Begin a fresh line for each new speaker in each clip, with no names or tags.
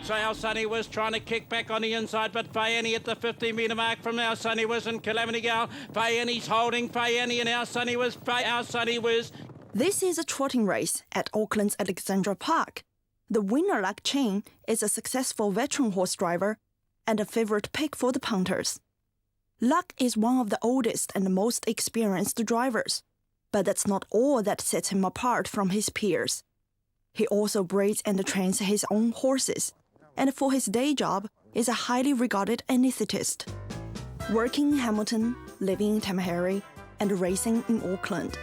So our Sonny was trying to kick back on the inside, but Fayeni at the 50-metre mark from our Sonny was in Calamity Gal. Fayeni's holding Fayeni, and our Sonny was.
This is a trotting race at Auckland's Alexandra Park. The winner, Luck Chin, is a successful veteran horse driver and a favourite pick for the Punters. Luck is one of the oldest and most experienced drivers, but that's not all that sets him apart from his peers. He also breeds and trains his own horses, and for his day job is a highly regarded anaesthetist. Working in Hamilton, living in Tamaheri, and racing in Auckland,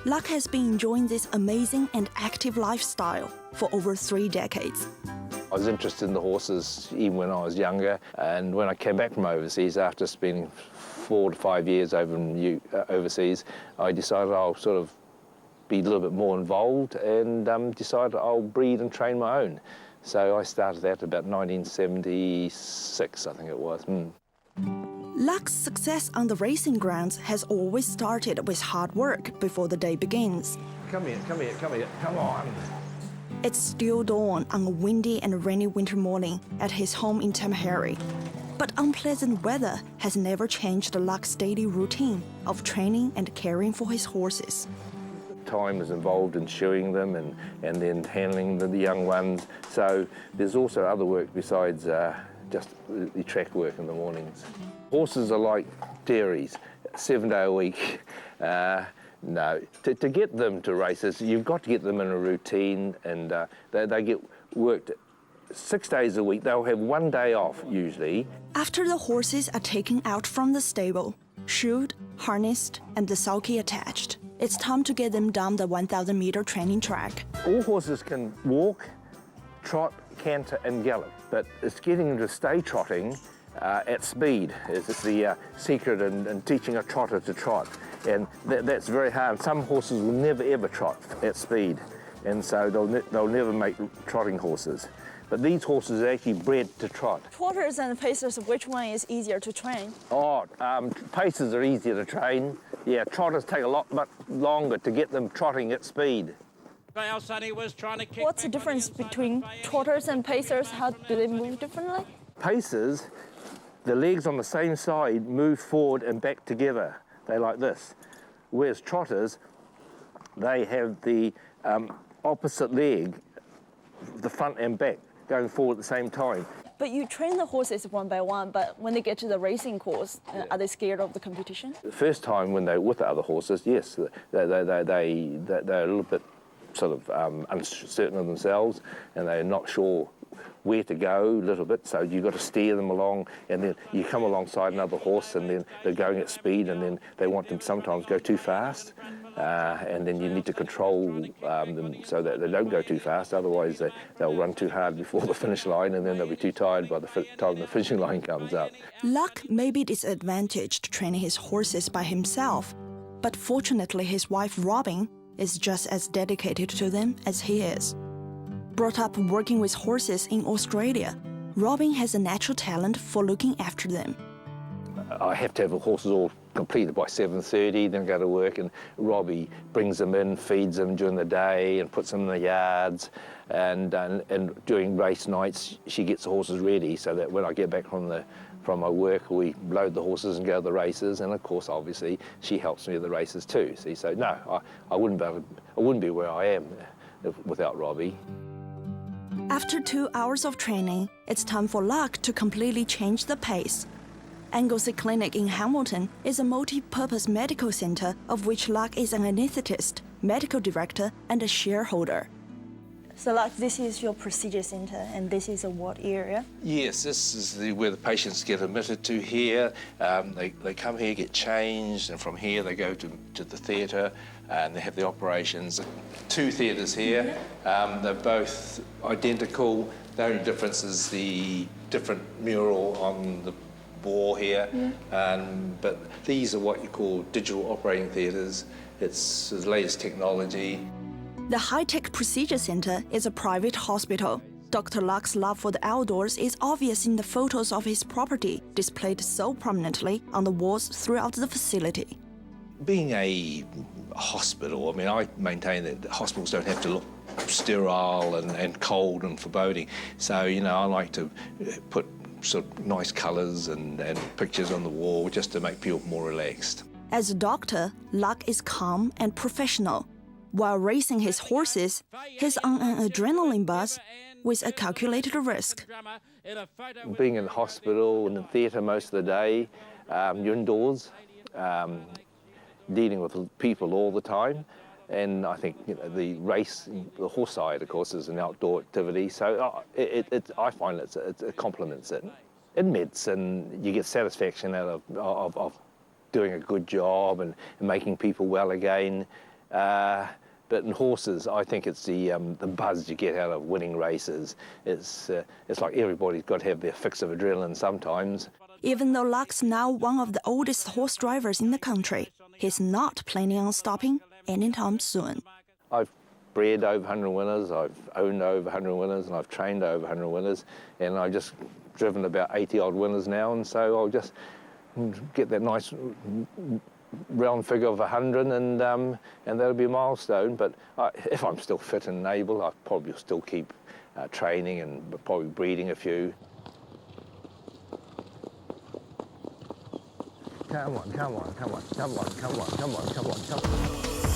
Luck has been enjoying this amazing and active lifestyle for over 3 decades.
I was interested in the horses even when I was younger, and when I came back from overseas after spending 4 to 5 years overseas, I decided I'll sort of be a little bit more involved and decided I'll breed and train my own. So I started that about 1976, I think it was.
Luck's success on the racing grounds has always started with hard work before the day begins.
Come here, come on.
It's still dawn on a windy and rainy winter morning at his home in Tamaheri. But unpleasant weather has never changed Luck's daily routine of training and caring for his horses.
Time is involved in shoeing them and then handling the young ones. So there's also other work besides just the track work in the mornings. Horses are like dairies, 7 day a week. No, to get them to races, you've got to get them in a routine, and they get worked 6 days a week. They'll have 1 day off usually.
After the horses are taken out from the stable, shoed, harnessed, and the sulky attached, it's time to get them down the 1,000-metre training track.
All horses can walk, trot, canter and gallop, but it's getting them to stay trotting at speed is the secret in teaching a trotter to trot, and that's very hard. Some horses will never ever trot at speed, and so they'll never make trotting horses. But these horses are actually bred to trot.
Trotters and pacers, which one is easier to train?
Pacers are easier to train. Yeah, trotters take a lot much longer to get them trotting at speed.
What's the difference between trotters and pacers? How do they move differently?
Pacers, the legs on the same side move forward and back together. They're like this. Whereas trotters, they have the opposite leg, the front and back, going forward at the same time.
But you train the horses one by one, but when they get to the racing course, are they scared of the competition?
The first time when they're with the other horses, yes, they're a little bit sort of uncertain of themselves, and they're not sure where to go a little bit, so you've got to steer them along, and then you come alongside another horse and then they're going at speed, and then they want them sometimes go too fast, and then you need to control them so that they don't go too fast, otherwise they'll run too hard before the finish line, and then they'll be too tired by the time the finishing line comes up.
Luck may be disadvantaged training his horses by himself, but fortunately his wife Robin is just as dedicated to them as he is. Brought up working with horses in Australia, Robin has a natural talent for looking after them.
I have to have the horses all completed by 7:30, then go to work, and Robbie brings them in, feeds them during the day and puts them in the yards, and during race nights she gets the horses ready so that when I get back from my work we load the horses and go to the races, and of course obviously she helps me with the races too. See, so no, I wouldn't be where I am without Robbie.
After 2 hours of training, it's time for Luck to completely change the pace. Anglesey Clinic in Hamilton is a multi-purpose medical centre of which Luck is an anaesthetist, medical director and a shareholder. So Luck, this is your procedure centre and this is a ward area?
Yes, this is where the patients get admitted to here. They come here, get changed, and from here they go to the theatre and they have the operations. 2 theatres here. They're both identical. The only difference is the different mural on the wall here. But these are what you call digital operating theatres. It's the latest technology.
The high-tech procedure centre is a private hospital. Dr. Luck's love for the outdoors is obvious in the photos of his property, displayed so prominently on the walls throughout the facility.
Being a hospital, I mean, I maintain that hospitals don't have to look
sterile and cold and foreboding. So, you know, I like to put sort of nice colours and pictures on the wall just to make people more relaxed.
As a doctor, Luck is calm and professional. While racing his horses, he's on an adrenaline buzz with a calculated risk.
Being in the hospital and in theatre most of the day, you're indoors, dealing with people all the time. And I think, you know, the horse side, of course, is an outdoor activity. So I find it complements it. In medicine, you get satisfaction out of doing a good job and making people well again. But in horses, I think it's the buzz you get out of winning races. It's like everybody's got to have their fix of adrenaline sometimes.
Even though Luck's now one of the oldest horse drivers in the country, he's not planning on stopping anytime soon.
I've bred over 100 winners, I've owned over 100 winners, and I've trained over 100 winners, and I've just driven about 80-odd winners now, and so I'll just get that nice round figure of 100, and that'll be a milestone. But if I'm still fit and able, I probably still keep training and probably breeding a few. Come on, come on, come on, come on, come on, come on, come on, come on.